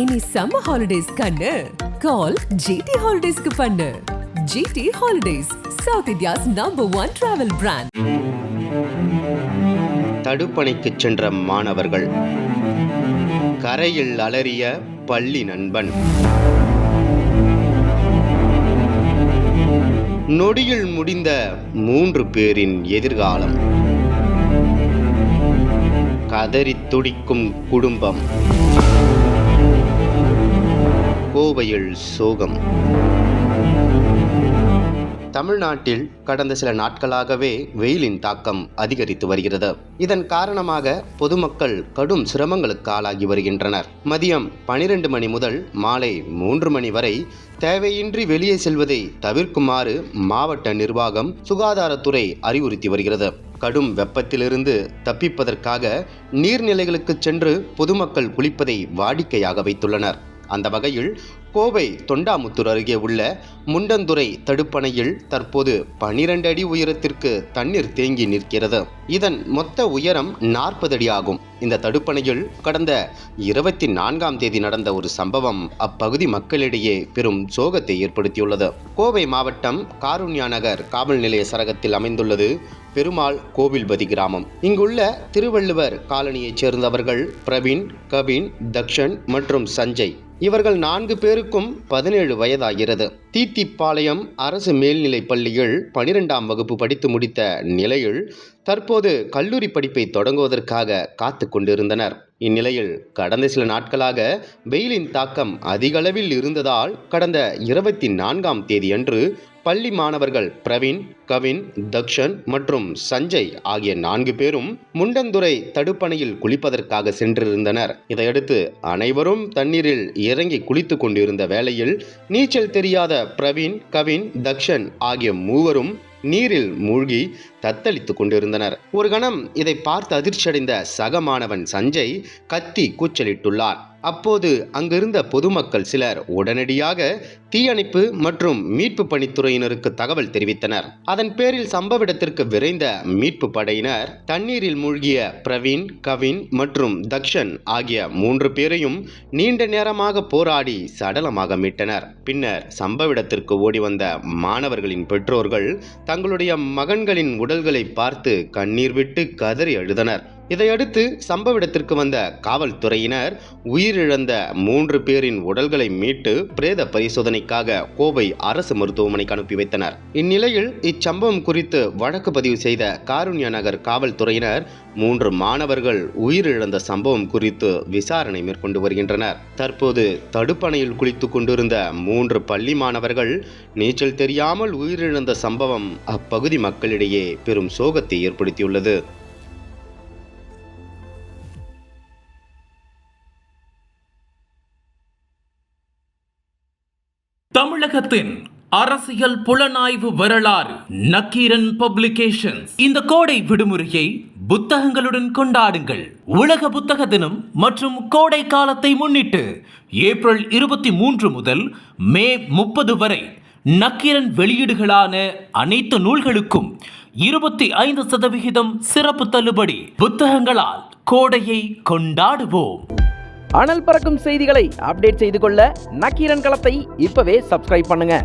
இனி summer holidays கண்ணு கால் GT ஹாலிடேஸ்க்கு பண்ணு. GT holidays, south India's #1 travel brand. தடுப்பணைக்கு சென்ற மாணவர்கள், கரையில் அலறிய பள்ளி நண்பன். நொடியில் முடிந்த 3 பேரின் எதிர்காலம். கதறி துடிக்கும் குடும்பம். கோவையில் சோகம். தமிழ்நாட்டில் கடந்த சில நாட்களாகவே வெயிலின் தாக்கம் அதிகரித்து வருகிறது. இதன் காரணமாக பொதுமக்கள் கடும் சிரமங்களுக்கு ஆளாகி வருகின்றனர். மதியம் 12 மணி முதல் மாலை 3 மணி வரை தேவையின்றி வெளியே செல்வதை தவிர்க்குமாறு மாவட்ட நிர்வாகம், சுகாதாரத்துறை அறிவுறுத்தி வருகிறது. கடும் வெப்பத்திலிருந்து தப்பிப்பதற்காக நீர்நிலைகளுக்கு சென்று பொதுமக்கள் குளிப்பதை வாடிக்கையாக வைத்துள்ளனர். அந்த வகையில் கோவை தொண்டாமுத்தூர் அருகே உள்ள முண்டந்துறை தடுப்பணையில் தற்போது 12 அடி உயரத்திற்கு தண்ணீர் தேங்கி நிற்கிறது. இதன் மொத்த உயரம் 40 அடி ஆகும். இந்த தடுப்பணையில் கடந்த 24ஆம் தேதி நடந்த ஒரு சம்பவம் அப்பகுதி மக்களிடையே பெரும் சோகத்தை ஏற்படுத்தியுள்ளது. கோவை மாவட்டம் காருண்யா நகர் காவல் நிலைய சரகத்தில் அமைந்துள்ளது பெருமாள் கோவில்பதி கிராமம். இங்குள்ள திருவள்ளுவர் காலனியைச் சேர்ந்தவர்கள் பிரவீன், கவின், தக்ஷன் மற்றும் சஞ்சய். இவர்கள் 4 பேருக்கும் 17 வயதாகிறது. தீத்திப்பாளையம் அரசு மேல்நிலைப் பள்ளியில் 12ஆம் வகுப்பு படித்து முடித்த நிலையில் தற்போது கல்லூரி படிப்பை தொடங்குவதற்காக காத்து கொண்டிருந்தனர். இந்நிலையில் கடந்த சில நாட்களாக வெயிலின் தாக்கம் அதிக அளவில் இருந்ததால் கடந்த 24ஆம் தேதி அன்று பள்ளி மாணவர்கள் பிரவீன், கவின், தக்ஷன் மற்றும் சஞ்சய் ஆகிய 4 பேரும் முண்டந்துறை தடுப்பணையில் குளிப்பதற்காக சென்றிருந்தனர். இதையடுத்து அனைவரும் தண்ணீரில் இறங்கி குளித்து கொண்டிருந்த வேளையில் நீச்சல் தெரியாத பிரவீன், கவின், தக்ஷன் ஆகிய 3வரும் நீரில் மூழ்கி தத்தளித்துக் கொண்டிருந்தனர். ஒரு கணம் இதை பார்த்து அதிர்ச்சியடைந்த சக மாணவன் சஞ்சய் கத்தி கூச்சலிட்டுள்ளார். அப்போது அங்கிருந்த பொதுமக்கள் சிலர் உடனடியாக தீயணைப்பு மற்றும் மீட்பு பணித்துறையினருக்கு தகவல் தெரிவித்தனர். அதன் பேரில் சம்பவ இடத்திற்கு விரைந்த மீட்பு படையினர் தண்ணீரில் மூழ்கிய பிரவீன், கவின் மற்றும் தக்ஷன் ஆகிய 3 பேரையும் நீண்ட நேரமாக போராடி சடலமாக மீட்டனர். பின்னர் சம்பவ இடத்திற்கு ஓடி வந்த மாணவர்களின் பெற்றோர்கள் தங்களுடைய மகன்களின் உடல்களை பார்த்து கண்ணீர் விட்டு கதறி அழுதனர். இதையடுத்து சம்பவ இடத்திற்கு வந்த காவல்துறையினர் உயிரிழந்த 3 பேரின் உடல்களை மீட்டு பிரேத பரிசோதனைக்காக கோவை அரசு மருத்துவமனைக்கு அனுப்பி வைத்தனர். இந்நிலையில் இச்சம்பவம் குறித்து வழக்கு பதிவு செய்த காருண்யா நகர் காவல்துறையினர் 3 மாணவர்கள் உயிரிழந்த சம்பவம் குறித்து விசாரணை மேற்கொண்டு வருகின்றனர். தற்போது தடுப்பணையில் குளித்துக் கொண்டிருந்த 3 பள்ளி மாணவர்கள் நீச்சல் தெரியாமல் உயிரிழந்த சம்பவம் அப்பகுதி மக்களிடையே பெரும் சோகத்தை ஏற்படுத்தியுள்ளது. தமிழகத்தின் அரசியல் புலனாய்வு வரலாறு நக்கீரன் பப்ளிகேஷன்ஸ். இந்த கோடை விடுமுறையை புத்தகங்களுடன் கொண்டாடுங்கள். உலக புத்தக தினம் மற்றும் கோடை காலத்தை முன்னிட்டு ஏப்ரல் 23 முதல் மே 30 வரை நக்கீரன் வெளியீடுகளான அனைத்து நூல்களுக்கும் 25% சிறப்பு தள்ளுபடி. புத்தகங்களால் கோடையை கொண்டாடுவோம். அனல் பறக்கும் செய்திகளை அப்டேட் செய்து கொள்ள நக்கீரன் களத்தை இப்பவே சப்ஸ்கிரைப் பண்ணுங்க.